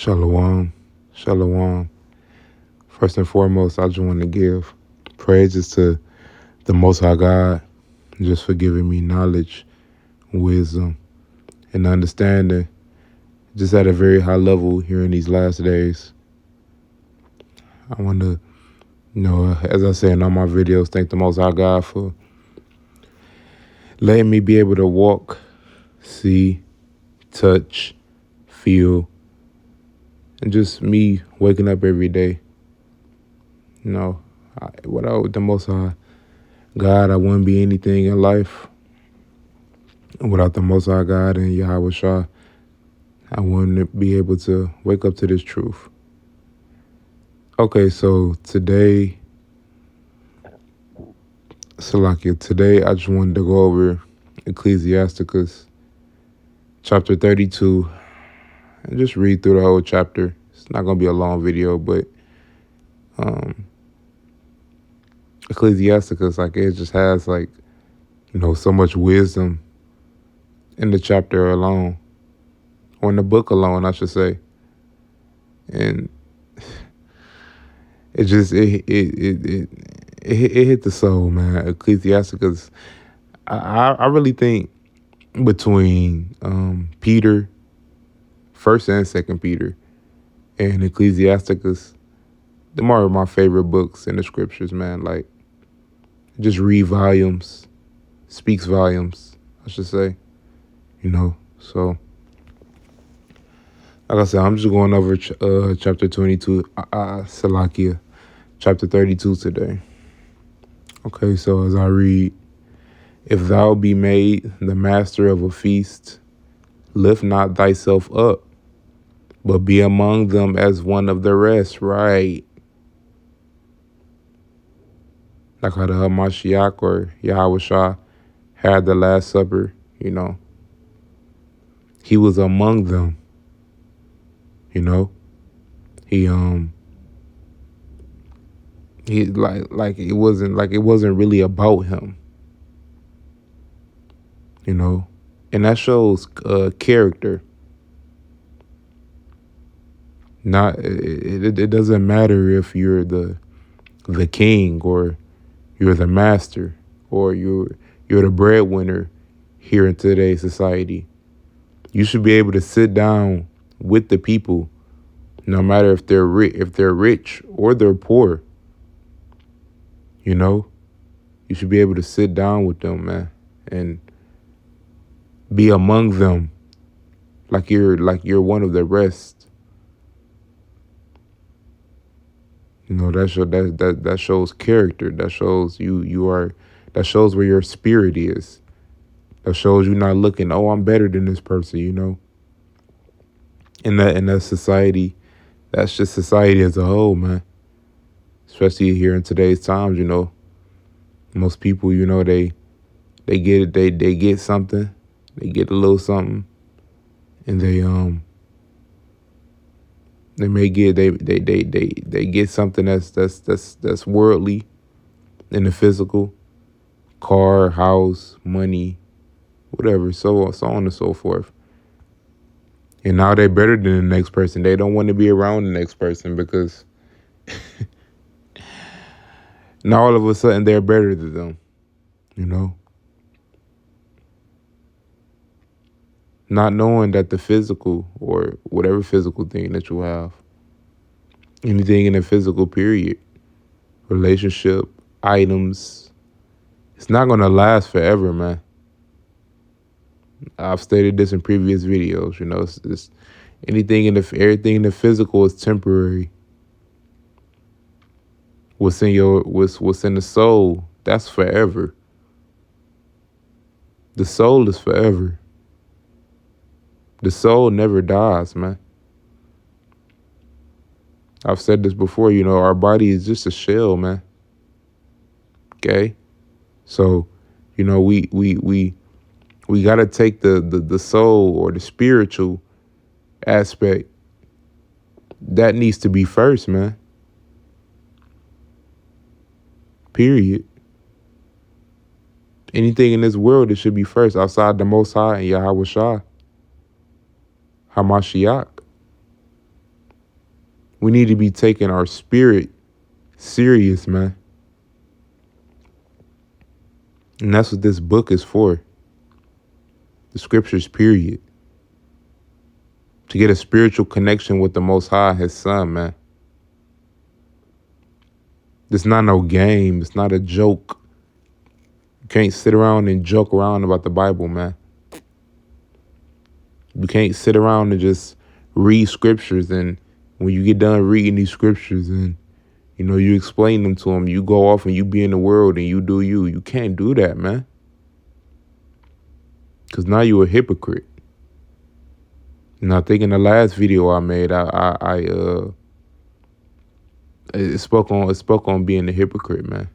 Shalom. Shalom. First and foremost, I just want to give praises to the Most High God just for giving me knowledge, wisdom, and understanding just at a very high level here in these last days. I want to, as I say in all my videos, thank the Most High God for letting me be able to walk, see, touch, feel, and just me waking up every day. Without the Most High God, I wouldn't be anything in life. Without the Most High God and Yahweh Shah, I wouldn't be able to wake up to this truth. Okay, so today, Salakia, today I just wanted to go over Ecclesiasticus chapter 32 and just read through the whole chapter. It's not going to be a long video, but Ecclesiasticus, it just has so much wisdom in the chapter alone, or in the book alone, I should say. And it just it hit the soul, man. Ecclesiasticus. I really think between Peter, First and Second Peter, and Ecclesiasticus, them are my favorite books in the scriptures, man. Just read volumes, speaks volumes, I should say. So like I said, I'm just going over chapter 22, Salakia, chapter 32 today. Okay, so as I read, if thou be made the master of a feast, lift not thyself up, but be among them as one of the rest, right? Like how the Hamashiach or Yahweh Shah had the Last Supper, He was among them, He it wasn't really about him, and that shows character. Not it doesn't matter if you're the king, or you're the master, or you're the breadwinner here in today's society. You should be able to sit down with the people, no matter if they're rich or they're poor. You should be able to sit down with them, man, and be among them like you're one of the rest. That shows character. That shows that shows where your spirit is. That shows you're not looking, oh, I'm better than this person, In that society, that's just society as a whole, man. Especially here in today's times, most people, they get something, they get a little something, and they may get they get something that's worldly in the physical, car, house, money, whatever, so on and so forth. And now they're better than the next person. They don't want to be around the next person because now all of a sudden they're better than them, Not knowing that the physical, or whatever physical thing that you have, anything in the physical period, relationship, items, it's not going to last forever, man. I've stated this in previous videos, it's everything in the physical is temporary. What's in the soul, that's forever. The soul is forever. The soul never dies, man. I've said this before, our body is just a shell, man. Okay? So, we got to take the soul, or the spiritual aspect. That needs to be first, man. Period. Anything in this world, it should be first, outside the Most High and Yahweh Shah, Hamashiach. We need to be taking our spirit serious, man. And that's what this book is for. The scriptures, period. To get a spiritual connection with the Most High, His Son, man. It's not no game. It's not a joke. You can't sit around and joke around about the Bible, man. You can't sit around and just read scriptures, and when you get done reading these scriptures and you explain them to them, you go off and you be in the world and you do you. You can't do that, man. Because now you're a hypocrite. And I think in the last video I made, it spoke on being a hypocrite, man.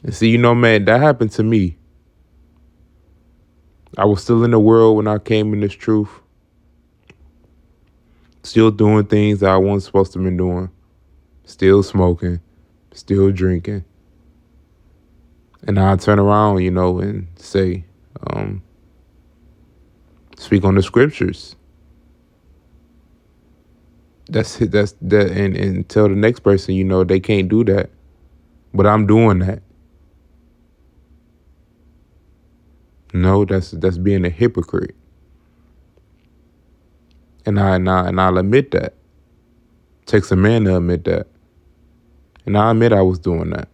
And see, man, that happened to me. I was still in the world when I came in this truth. Still doing things that I wasn't supposed to be doing. Still smoking. Still drinking. And I turn around, and say, speak on the scriptures. That's that, and tell the next person, they can't do that. But I'm doing that. No, that's being a hypocrite. And I'll admit that. Takes a man to admit that. And I admit I was doing that.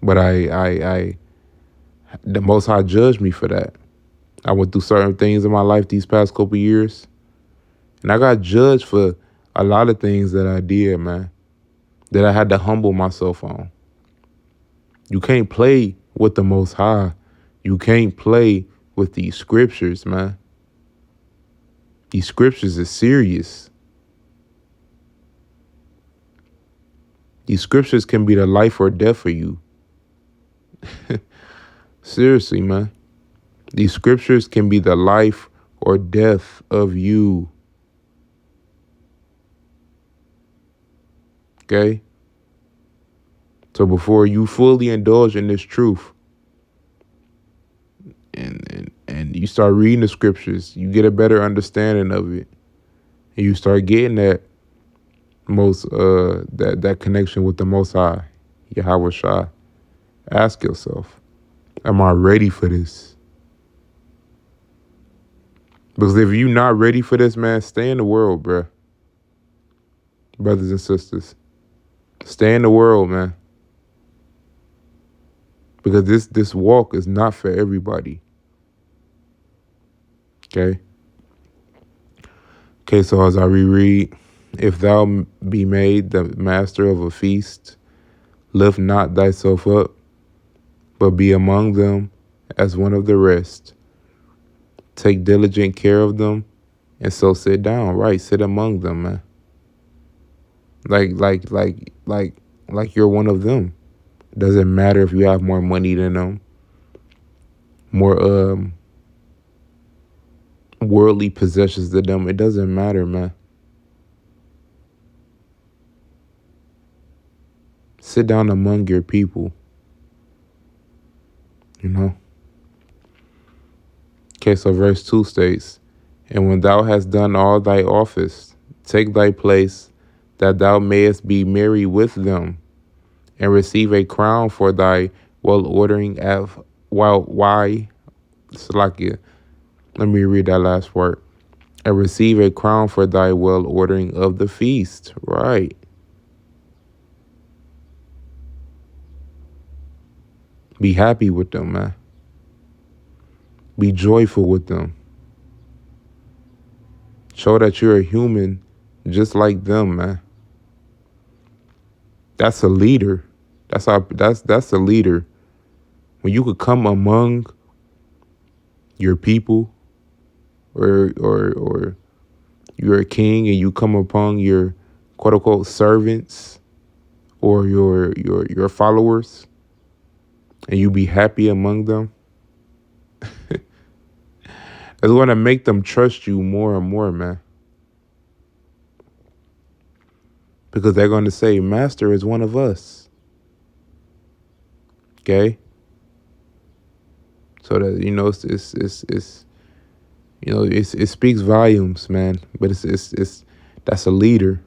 But the Most High judged me for that. I went through certain things in my life these past couple years. And I got judged for a lot of things that I did, man. That I had to humble myself on. You can't play with the Most High. You can't play with these scriptures, man. These scriptures are serious. These scriptures can be the life or death for you. Seriously, man. These scriptures can be the life or death of you. Okay? So before you fully indulge in this truth and you start reading the scriptures, you get a better understanding of it. And you start getting that that connection with the Most High, Yahweh Shai. Ask yourself, am I ready for this? Because if you're not ready for this, man, stay in the world, bruh. Brothers and sisters, stay in the world, man. Because this walk is not for everybody. Okay? Okay, so as I reread, if thou be made the master of a feast, lift not thyself up, but be among them as one of the rest. Take diligent care of them, and so sit down. Right, sit among them, man. Like you're one of them. It doesn't matter if you have more money than them, more worldly possessions than them. It doesn't matter, man. Sit down among your people. Okay, so verse 2 states, and when thou hast done all thy office, take thy place, that thou mayest be merry with them, and receive a crown for thy well-ordering Salakia. Let me read that last part. And receive a crown for thy well-ordering of the feast. Right. Be happy with them, man. Be joyful with them. Show that you're a human just like them, man. That's a leader. That's a leader. When you could come among your people, or you're a king and you come upon your quote unquote servants or your followers, and you be happy among them, it's going to make them trust you more and more, man. Because they're going to say, Master is one of us. Okay? So that, it speaks volumes, man. But it's that's a leader.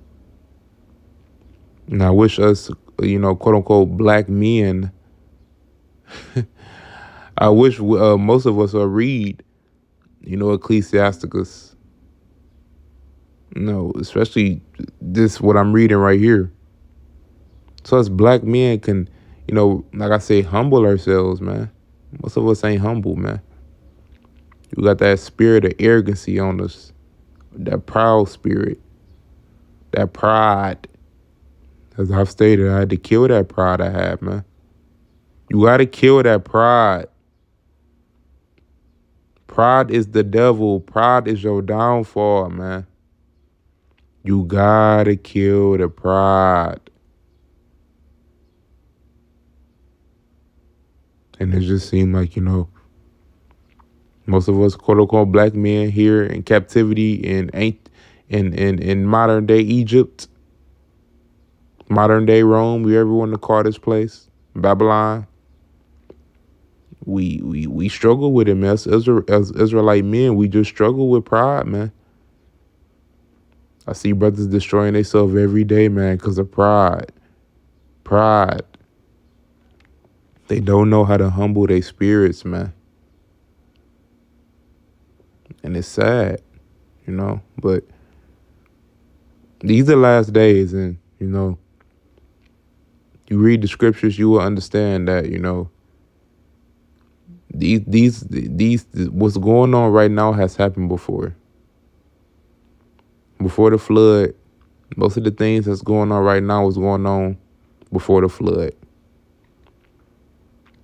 And I wish us, quote unquote, black men, I wish most of us will read, Ecclesiasticus. No, especially this, what I'm reading right here. So us black men can, like I say, humble ourselves, man. Most of us ain't humble, man. We got that spirit of arrogancy on us, that proud spirit, that pride. As I've stated, I had to kill that pride I had, man. You got to kill that pride. Pride is the devil. Pride is your downfall, man. You got to kill the pride. And it just seemed like, most of us, quote unquote, black men here in captivity in modern day Egypt, modern day Rome, whatever you want to call this place, Babylon. We struggle with it, man. As Israelite men, we just struggle with pride, man. I see brothers destroying themselves every day, man, because of pride. Pride. They don't know how to humble their spirits, man. And it's sad, but these are last days, and, you read the scriptures, you will understand that, these what's going on right now has happened before. Before the flood, most of the things that's going on right now was going on before the flood.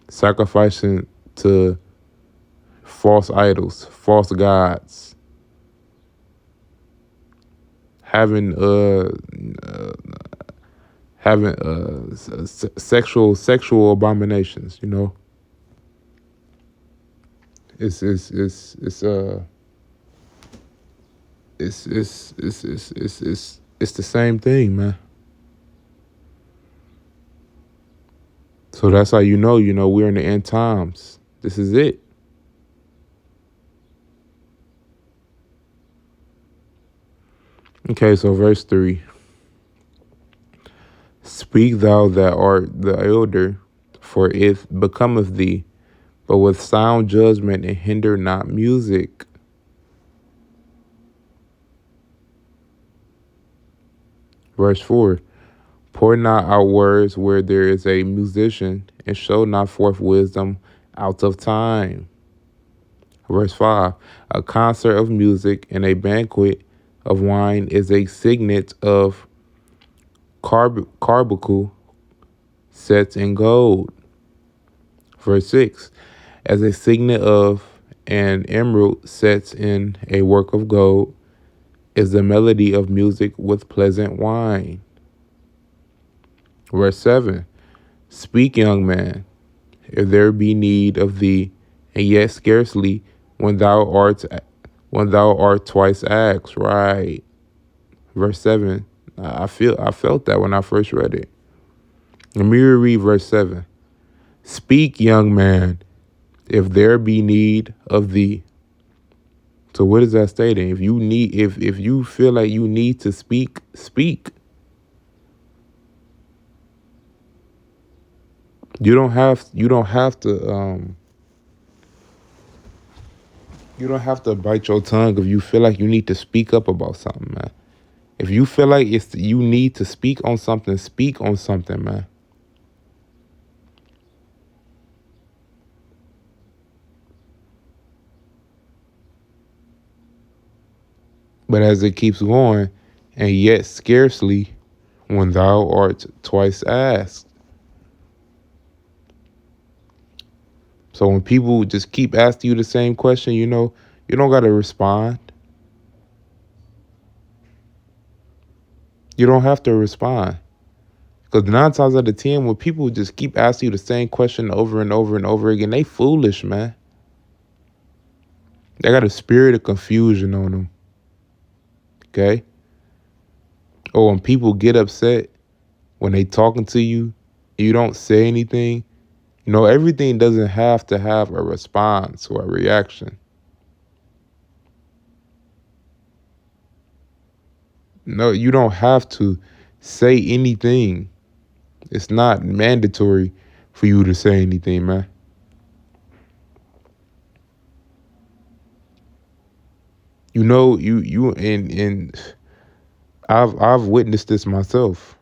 Sacrificing to false idols, false gods, having sexual abominations. It's it's it's it's uh it's the same thing, man. So that's how we're in the end times. This is it. Okay, so verse 3. Speak thou that art the elder, for it becometh thee, but with sound judgment, and hinder not music. Verse 4. Pour not out words where there is a musician, and show not forth wisdom out of time. Verse 5. A concert of music and a banquet of wine is a signet of carbuncle set in gold. Verse 6. As a signet of an emerald set in a work of gold is the melody of music with pleasant wine. Verse 7. Speak, young man, if there be need of thee, and yet scarcely when thou art twice asked. Right. Verse 7. I felt that when I first read it. Let me reread verse 7. Speak, young man, if there be need of thee. So what is that stating? If you feel like you need to speak, speak. You don't have to bite your tongue if you feel like you need to speak up about something, man. If you feel like you need to speak on something, man. But as it keeps going, and yet scarcely when thou art twice asked. So when people just keep asking you the same question, you don't got to respond. You don't have to respond. Because 9 times out of 10, when people just keep asking you the same question over and over and over again, they foolish, man. They got a spirit of confusion on them. Okay? Or when people get upset, when they talking to you, you don't say anything. Everything doesn't have to have a response or a reaction. No, you don't have to say anything. It's not mandatory for you to say anything, man. You and I've witnessed this myself.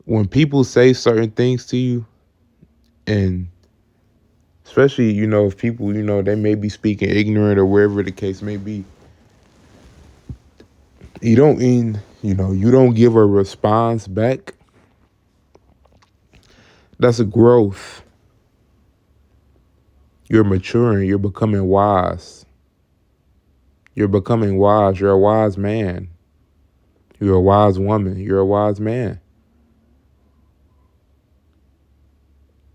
When people say certain things to you, and especially, if people, they may be speaking ignorant or wherever the case may be, you don't give a response back. That's a growth. You're maturing, you're becoming wise. You're becoming wise. You're a wise man. You're a wise woman. You're a wise man.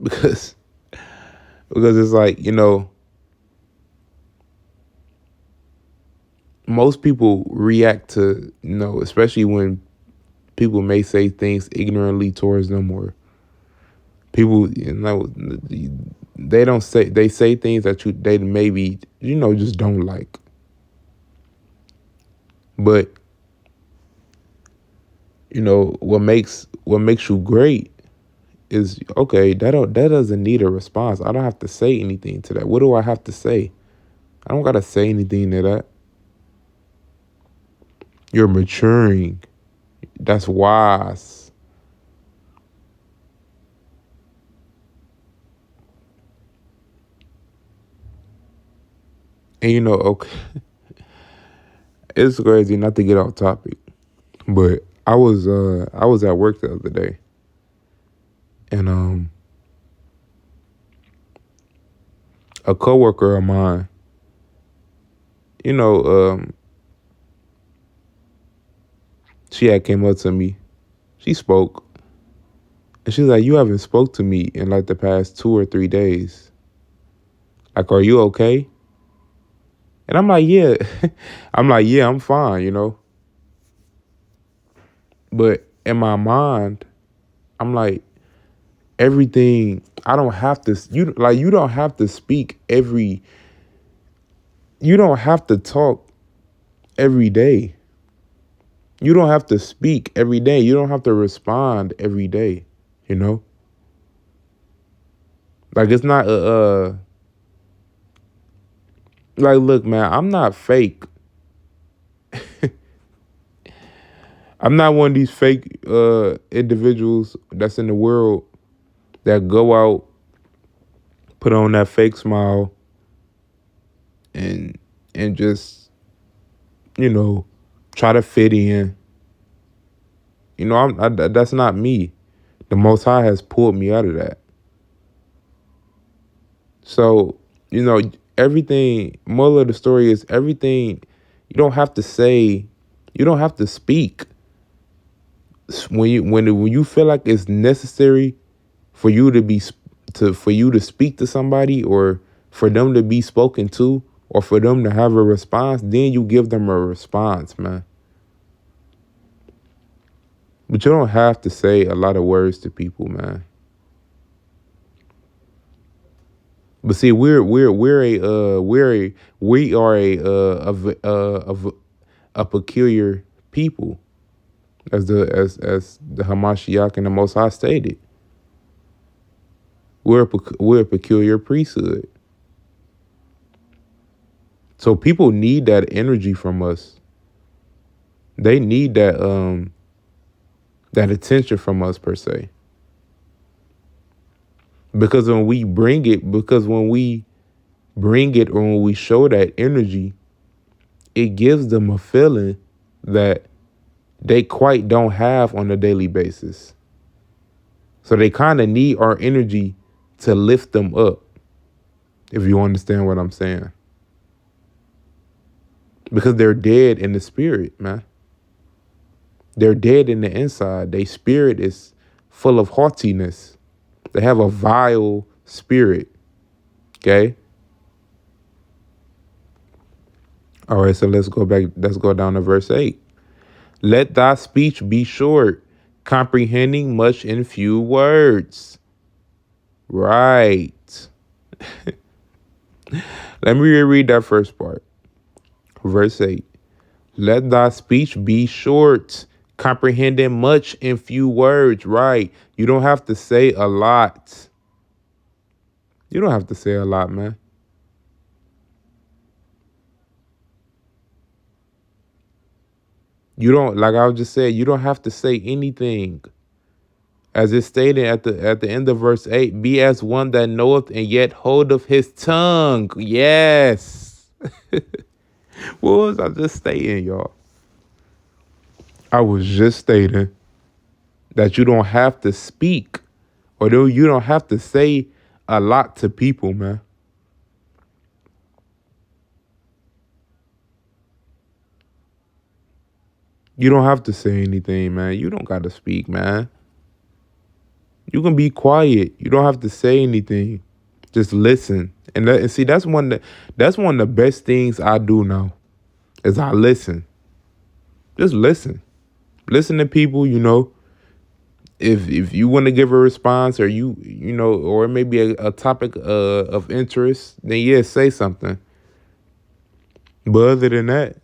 Because it's like, most people react to, especially when people may say things ignorantly towards them, or people, they say things that they maybe, just don't like. But, what makes you great is, okay, that doesn't need a response. I don't have to say anything to that. What do I have to say? I don't gotta say anything to that. You're maturing. That's wise. And okay, it's crazy not to get off topic, but I was at work the other day, and a coworker of mine, you know, she had came up to me. She spoke, and she's like, "You haven't spoke to me in like the past 2 or 3 days. Like, are you okay?" And I'm like, "Yeah." I'm like, "Yeah, I'm fine." But in my mind, I'm like, everything. I don't have to. You don't have to speak every. You don't have to talk every day. You don't have to speak every day. You don't have to respond every day. You know, like it's not like, look, man, I'm not fake. I'm not one of these fake individuals that's in the world that go out, put on that fake smile, and just you know try to fit in. That's not me. The Most High has pulled me out of that. So, everything, moral of the story is, everything, you don't have to say, you don't have to speak. When you feel like it's necessary for you for you to speak to somebody, or for them to be spoken to, or for them to have a response, then you give them a response, man. But you don't have to say a lot of words to people, man. But see, we are a peculiar people, as the Hamashiach and the Most High stated. We're a peculiar priesthood. So people need that energy from us. They need that attention from us, per se. Because when we bring it, or when we show that energy, it gives them a feeling that they quite don't have on a daily basis. So they kind of need our energy to lift them up, if you understand what I'm saying. Because they're dead in the spirit, man. They're dead in the inside. Their spirit is full of haughtiness. They have a vile spirit. Okay? All right, so let's go back. Let's go down to verse 8. Let thy speech be short, comprehending much in few words. Right. Let me reread that first part. Verse 8. Let thy speech be short, comprehending much in few words. Right. You don't have to say a lot. You don't have to say a lot, man. You don't, like I just said, you don't have to say anything. As it stated at the end of verse 8, be as one that knoweth and yet holdeth his tongue. Yes. What was I just stating, y'all? I was just stating that you don't have to speak, or you don't have to say a lot to people, man. You don't have to say anything, man. You don't got to speak, man. You can be quiet. You don't have to say anything. Just listen. And see, that's one of the best things I do now is I listen. Just listen. Listen to people, if you want to give a response, or or maybe a topic of interest, then yeah, say something. But other than that,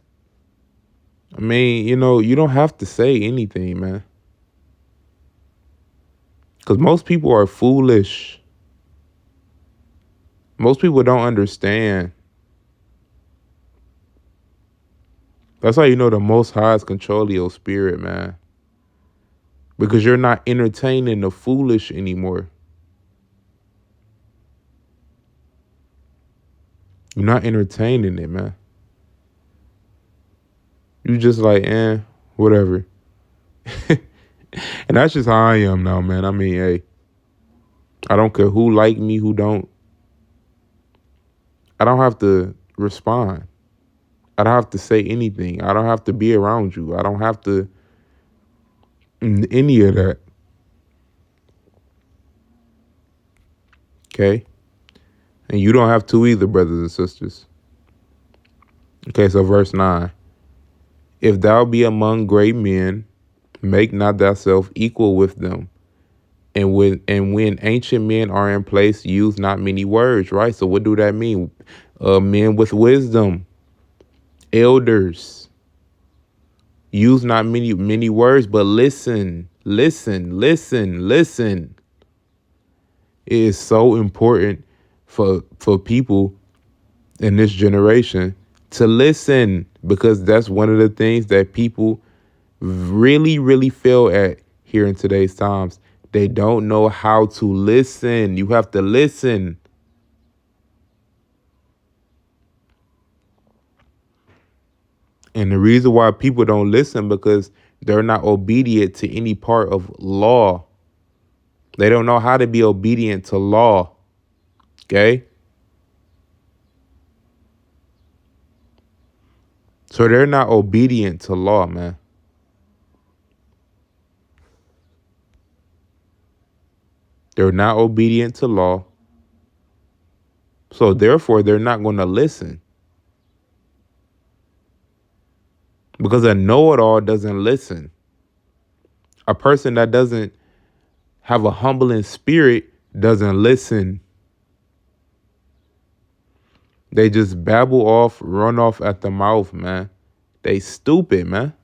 I mean, you don't have to say anything, man. Because most people are foolish. Most people don't understand. That's how you know the Most High is controlling your spirit, man. Because you're not entertaining the foolish anymore. You're not entertaining it, man. You just like, whatever. And that's just how I am now, man. I mean, hey, I don't care who like me, who don't. I don't have to respond. I don't have to say anything. I don't have to be around you. I don't have to any of that. Okay? And you don't have to either, brothers and sisters. Okay, so verse 9. If thou be among great men, make not thyself equal with them. And when ancient men are in place, use not many words, right? So what do that mean? Men with wisdom, elders, use not many words, but listen, listen, listen, listen. It is so important for people in this generation to listen, because that's one of the things that people really, really fail at here in today's times. They don't know how to listen. You have to listen. And the reason why people don't listen, because they're not obedient to any part of law. They don't know how to be obedient to law. Okay? So they're not obedient to law, man. They're not obedient to law. So therefore, they're not going to listen. Because a know-it-all doesn't listen. A person that doesn't have a humbling spirit doesn't listen. They just babble off, run off at the mouth, man. They stupid, man.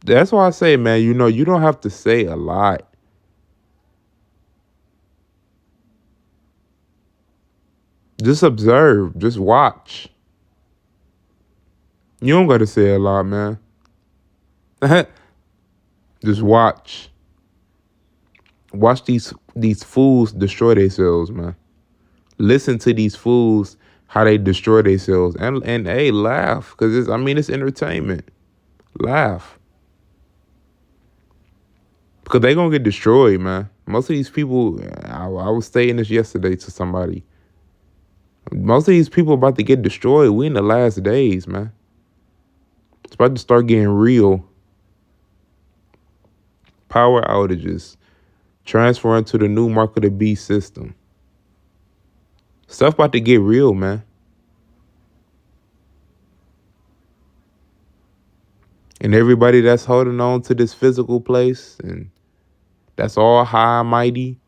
That's why I say, man, you don't have to say a lot. Just observe. Just watch. You don't got to say a lot, man. Just watch. Watch these fools destroy themselves, man. Listen to these fools, how they destroy themselves, and hey, laugh, because it's entertainment. Laugh, because they gonna get destroyed, man. Most of these people, I was saying this yesterday to somebody. Most of these people about to get destroyed. We in the last days, man. It's about to start getting real. Power outages, transferring to the new mark of the beast system. Stuff about to get real, man. And everybody that's holding on to this physical place and that's all high and mighty,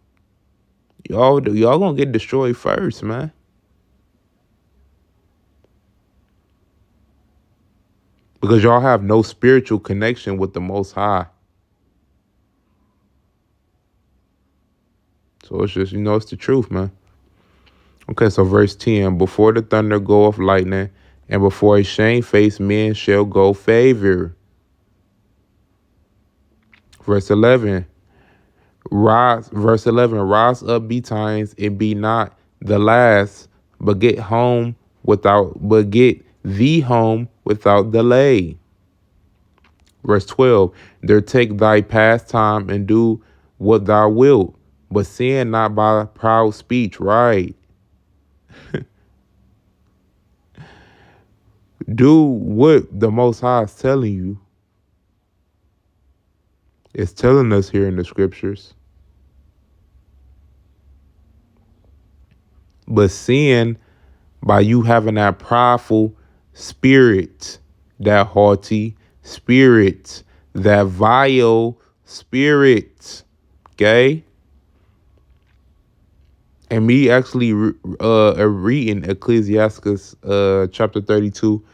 y'all gonna get destroyed first, man. because y'all have no spiritual connection with the Most High. So it's just, it's the truth, man. Okay, so verse 10, before the thunder goeth lightning, and before a shamefaced men shall go favor. Verse 11, rise up betimes and be not the last, but get thee home without delay. Verse 12, there take thy pastime and do what thou wilt, but sin not by proud speech, right? Do what the Most High is telling you. It's telling us here in the scriptures. But sin, by you having that prideful spirit, that haughty spirit, that vile spirit, okay? And me actually reading Ecclesiastes chapter 32,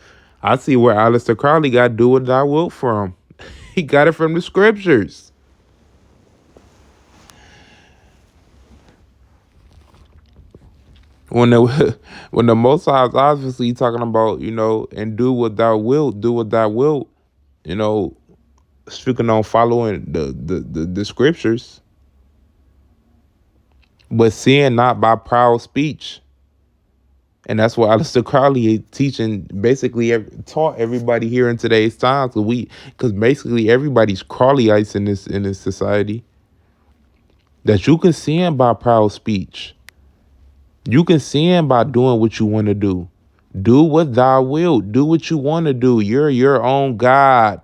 I see where Aleister Crowley got do what thou wilt from. He got it from the scriptures. When the when the Most High is obviously talking about, and do what thou wilt, you know, speaking on following the scriptures, but sin not by proud speech. And that's what Aleister Crowley is teaching, basically taught everybody here in today's times. Because basically everybody's Crowleyites in this society. That you can sin by proud speech. You can sin by doing what you want to do. Do what thou wilt. Do what you want to do. You're your own God.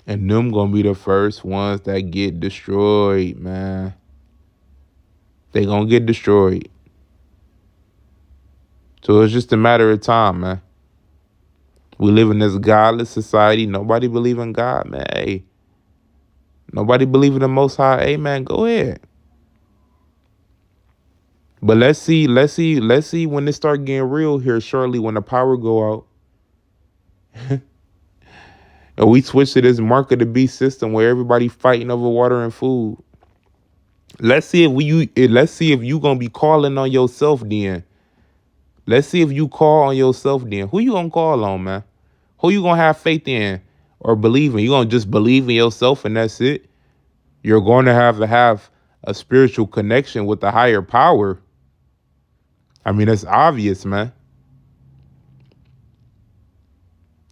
And them gonna be the first ones that get destroyed, man. They gonna get destroyed. So it's just a matter of time, man. We live in this godless society. Nobody believe in God, man. Hey, nobody believe in the Most High. Hey, man, go ahead. But let's see when it start getting real here shortly, when the power go out. And we switch to this mark of the beast system where everybody fighting over water and food. Let's see if you gonna be calling on yourself then. Let's see if you call on yourself then. Who you gonna call on, man? Who you gonna have faith in or believe in? You gonna just believe in yourself and that's it? You're going to have a spiritual connection with the higher power. I mean, it's obvious, man.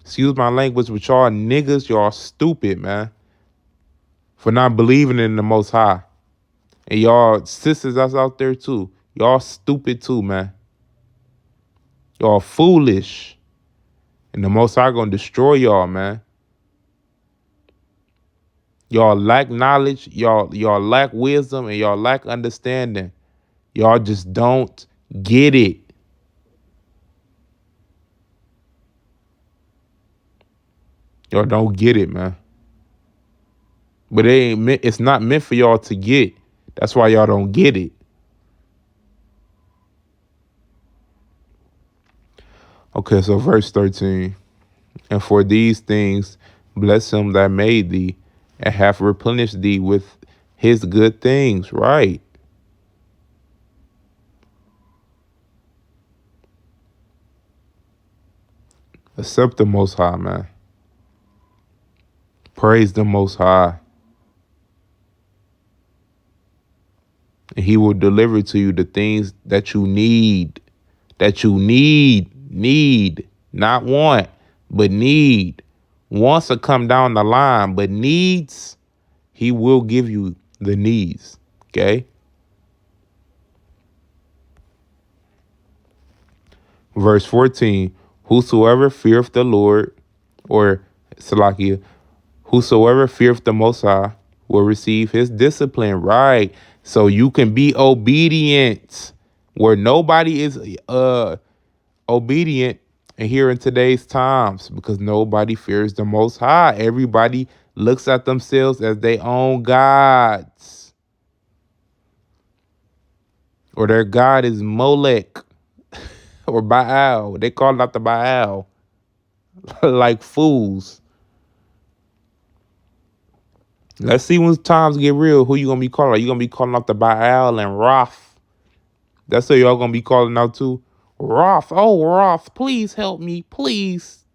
Excuse my language, but y'all niggas, y'all stupid, man, for not believing in the Most High. And y'all sisters that's out there too, y'all stupid too, man. Y'all foolish. And the Most High gonna destroy y'all, man. Y'all lack knowledge, y'all lack wisdom, and y'all lack understanding. Y'all just don't get it. Y'all don't get it, man. But it's not meant for y'all to get. That's why y'all don't get it. Okay, so verse 13. And for these things bless him that made thee, and hath replenished thee with his good things. Right. Accept the Most High, man. Praise the Most High. And he will deliver to you the things that you need. That you need. Not want, but need. Wants to come down the line, but needs, he will give you the needs. Okay? Verse 14, whosoever feareth the Lord, or Salakia, whosoever feareth the Most High will receive his discipline. Right. So you can be obedient where nobody is obedient and here in today's times, because nobody fears the Most High. Everybody looks at themselves as their own gods. Or their God is Molech or Baal. They call it out the Baal. like fools. Let's see when times get real. Who you gonna be calling? Are you gonna be calling out the Baal and Roth? That's who y'all gonna be calling out to. Roth, oh Roth, please help me, please.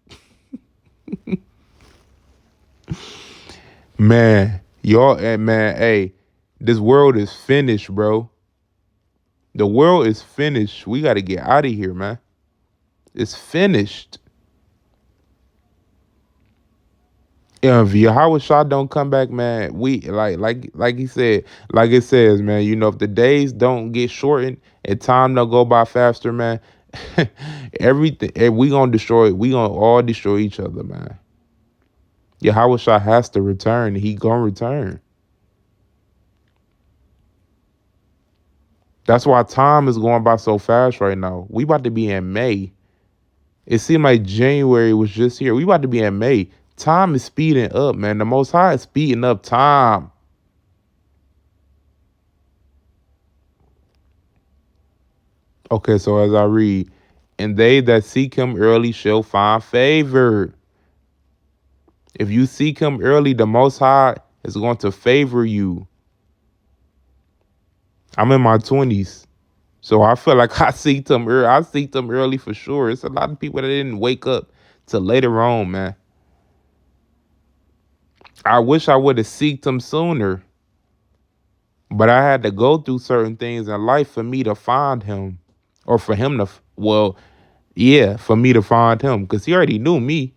Man, y'all, man, hey, this world is finished, bro. The world is finished. We got to get out of here, man. It's finished. If Yahweh Shah don't come back, man, we like he said, like it says, man. You know, if the days don't get shortened and time don't go by faster, man, everything we gonna destroy. We gonna all destroy each other, man. Yahweh Shah has to return. He gonna return. That's why time is going by so fast right now. We about to be in May. It seemed like January was just here. We about to be in May. Time is speeding up, man. The Most High is speeding up time. Okay, so as I read, and they that seek him early shall find favor. If you seek him early, the Most High is going to favor you. I'm in my 20s. So I feel like I seeked him early. I seeked him early for sure. It's a lot of people that didn't wake up till later on, man. I wish I would have seeked him sooner. But I had to go through certain things in life for me to find him. Or for him to, well, yeah, for me to find him. Because he already knew me.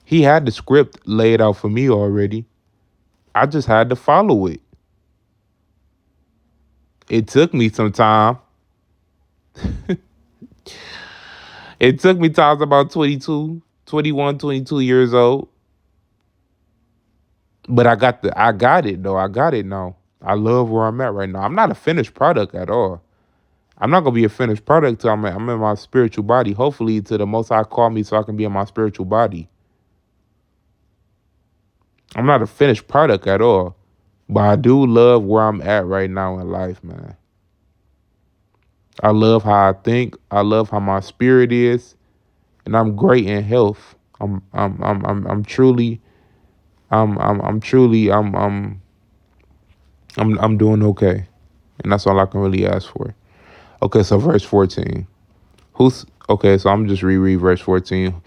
He had the script laid out for me already. I just had to follow it. It took me some time. It took me till I was about 22, 21, 22 years old. But I got it though. I got it now. I love where I'm at right now. I'm not a finished product at all. I'm not gonna be a finished product till I'm in my spiritual body. Hopefully, to the Most High call me so I can be in my spiritual body. I'm not a finished product at all, but I do love where I'm at right now in life, man. I love how I think. I love how my spirit is, and I'm great in health. I'm truly, I'm truly, I'm doing okay, and that's all I can really ask for. Okay, so verse 14. Who's okay? So I'm just reread verse 14.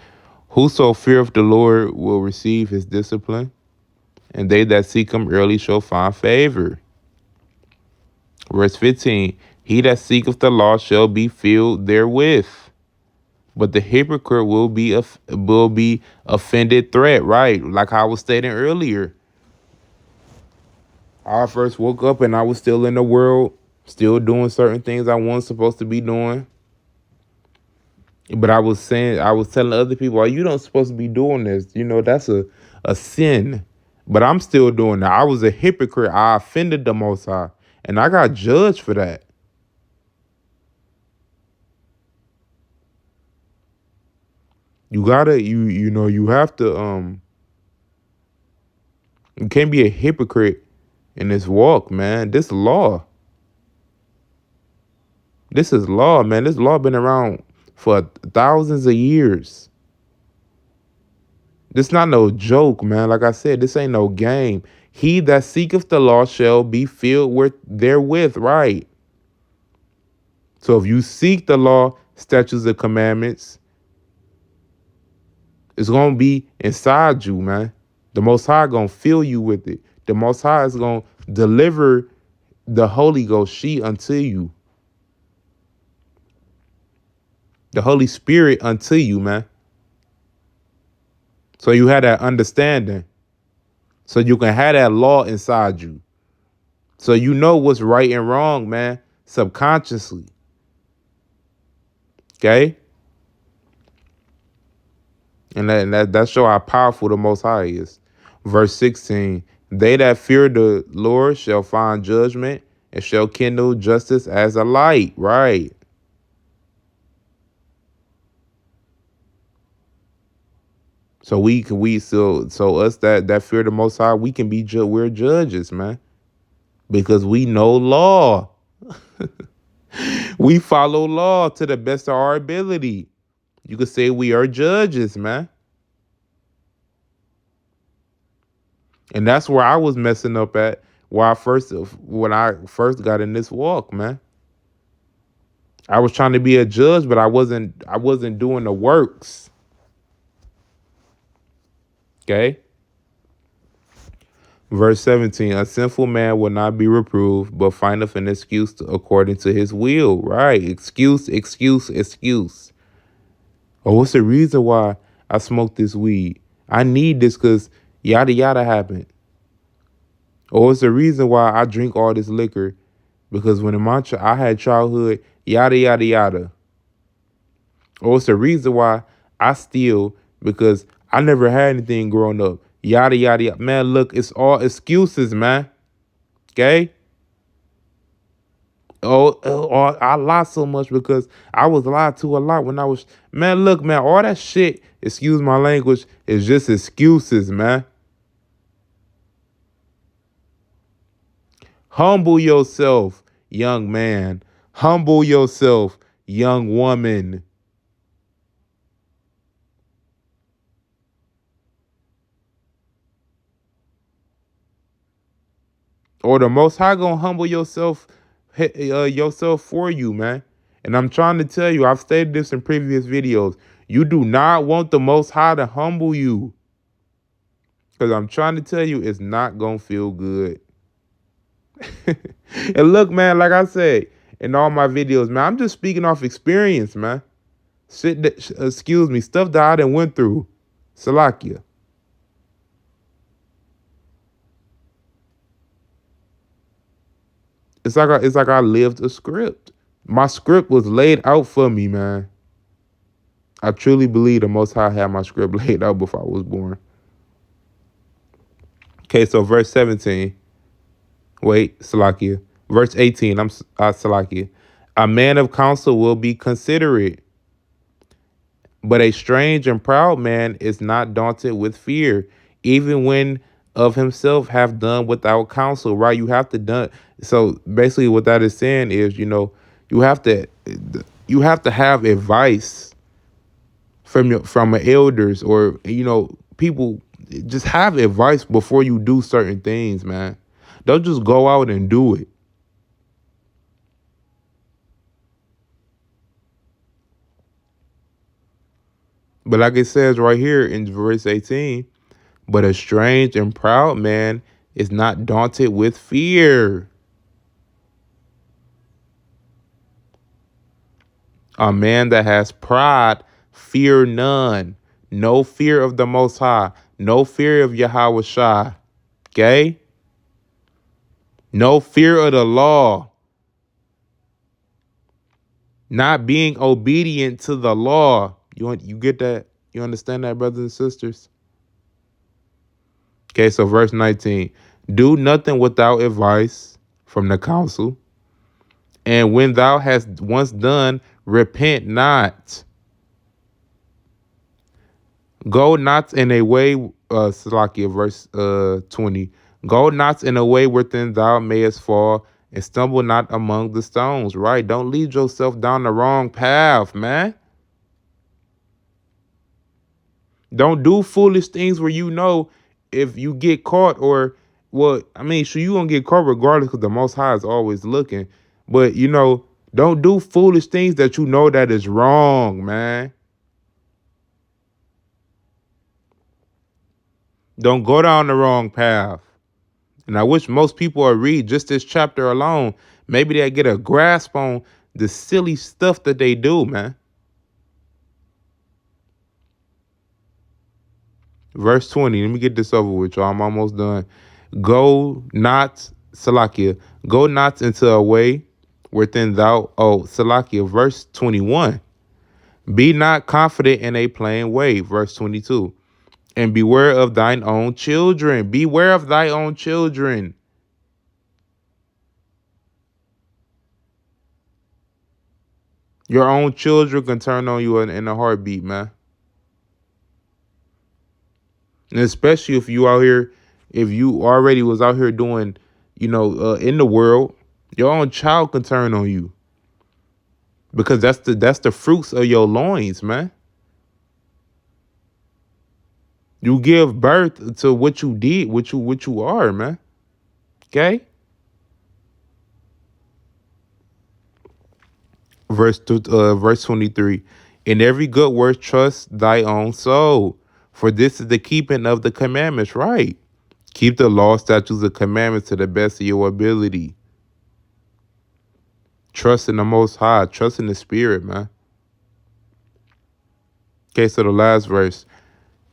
Whoso feareth the Lord will receive his discipline, and they that seek him early shall find favor. Verse 15. He that seeketh the law shall be filled therewith, but the hypocrite will be offended threat. Right, like I was stating earlier. I first woke up and I was still in the world, still doing certain things I wasn't supposed to be doing. But I was telling other people, oh, you don't supposed to be doing this. You know, that's a sin. But I'm still doing that. I was a hypocrite. I offended the Most High. And I got judged for that. You gotta, you have to, you can't be a hypocrite in this walk, man. This law. This is law, man. This law been around for thousands of years. This not no joke, man. Like I said, this ain't no game. He that seeketh the law shall be filled with therewith, right? So if you seek the law, statutes, and commandments, it's gonna be inside you, man. The Most High gonna fill you with it. The Most High is gonna deliver the Holy Ghost sheet unto you. The Holy Spirit unto you, man. So you have that understanding. So you can have that law inside you. So you know what's right and wrong, man, subconsciously. Okay? And that show how powerful the Most High is. Verse 16, they that fear the Lord shall find judgment and shall kindle justice as a light. Right. So so us that fear the Most High, we can be we're judges, man, because we know law. We follow law to the best of our ability. You could say we are judges, man. And that's where I was messing up at. When I first got in this walk, man. I was trying to be a judge, but I wasn't doing the works. Okay. Verse 17, a sinful man will not be reproved, but findeth an excuse according to his will. Right. Excuse, excuse, excuse. Oh, what's the reason why I smoked this weed? I need this because yada yada happened. Or it's the reason why I drink all this liquor because when I had childhood, yada yada yada. Or it's the reason why I steal because I never had anything growing up. Yada yada yada. Man, look, it's all excuses, man. Okay? Oh, I lie so much because I was lied to a lot when I was. Man, look, man, all that shit, excuse my language, is just excuses, man. Humble yourself, young man. Humble yourself, young woman. Or the Most High gonna humble yourself for you, man. And I'm trying to tell you, I've stated this in previous videos. You do not want the Most High to humble you, because I'm trying to tell you, it's not gonna feel good. And look, man, like I said in all my videos, man, I'm just speaking off experience, man. Excuse me, stuff that I done went through. Salakia. It's like I lived a script. My script was laid out for me, man. I truly believe the Most High had my script laid out before I was born. Okay, so verse 17. Wait, Salakia. Verse 18. Salakia. A man of counsel will be considerate, but a strange and proud man is not daunted with fear, even when of himself have done without counsel. Right? You have to done. So basically, what that is saying is, you have to have advice from elders, or people. Just have advice before you do certain things, man. Don't just go out and do it. But like it says right here in verse 18, but a strange and proud man is not daunted with fear. A man that has pride, fear none. No fear of the Most High. No fear of Yahweh Shai. Okay? No fear of the law. Not being obedient to the law. You get that? You understand that, brothers and sisters? Okay, so verse 19. Do nothing without advice from the council. And when thou hast once done, repent not. Go not in a way, Salakia, verse 20. Go not in a way wherein thou mayest fall, and stumble not among the stones, right? Don't lead yourself down the wrong path, man. Don't do foolish things where if you get caught, or, well, I mean, sure, you gonna get caught regardless because the Most High is always looking. But, don't do foolish things that you know that is wrong, man. Don't go down the wrong path. And I wish most people would read just this chapter alone. Maybe they get a grasp on the silly stuff that they do, man. Verse 20. Let me get this over with, y'all. I'm almost done. Go not, Salakia, go not into a way wherein Salakia, verse 21. Be not confident in a plain way, verse 22. And beware of thine own children. Beware of thy own children. Your own children can turn on you in a heartbeat, man. And especially if you already was out here doing, in the world, your own child can turn on you. Because that's the fruits of your loins, man. You give birth to what you did, what you are, man. Okay? Verse 23. In every good work trust thy own soul, for this is the keeping of the commandments, right? Keep the law, statutes, and commandments to the best of your ability. Trust in the Most High. Trust in the Spirit, man. Okay, so the last verse.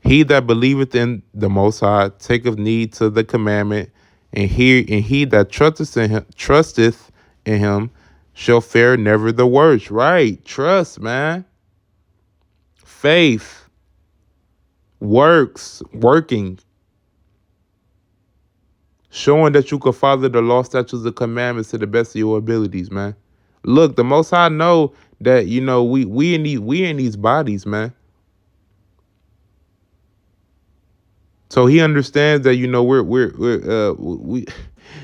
He that believeth in the Most High taketh need to the commandment, and he that trusteth in him shall fare never the worse. Right? Trust, man. Faith, working, showing that you can follow the law, statutes, and commandments to the best of your abilities, man. Look, the Most High know that we in these bodies, man. So he understands that we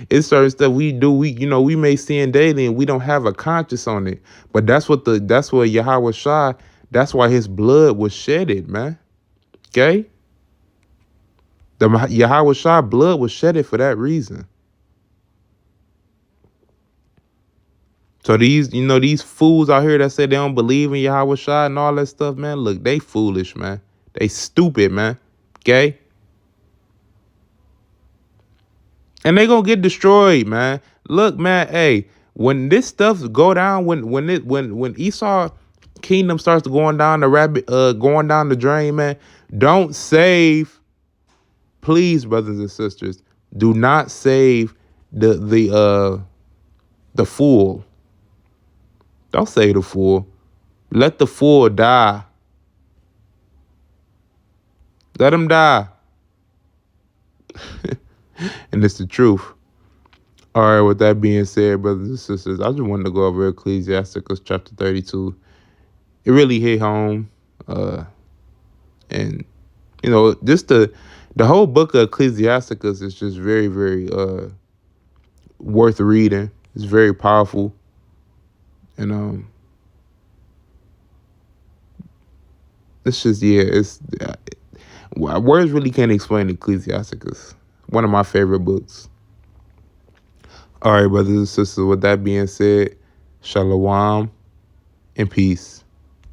it's certain stuff we do. We may sin daily and we don't have a conscience on it. But that's what Yahweh Shai. That's why his blood was shedded, man. Okay, the Yahweh Shai blood was shedded for that reason. So these fools out here that say they don't believe in Yahweh Shai and all that stuff, man. Look, they foolish, man. They stupid, man. Okay. And they gonna get destroyed, man. Look, man, hey, when this stuff go down, when Esau kingdom starts going down going down the drain, man, don't save, please, brothers and sisters, do not save the fool. Don't save the fool. Let the fool die. Let him die. And it's the truth. All right, with that being said, brothers and sisters, I just wanted to go over Ecclesiasticus chapter 32. It really hit home. And, just the whole book of Ecclesiasticus is just very, very worth reading. It's very powerful. And it's just, words really can't explain Ecclesiasticus. One of my favorite books. All right, brothers and sisters, with that being said, shalom and peace.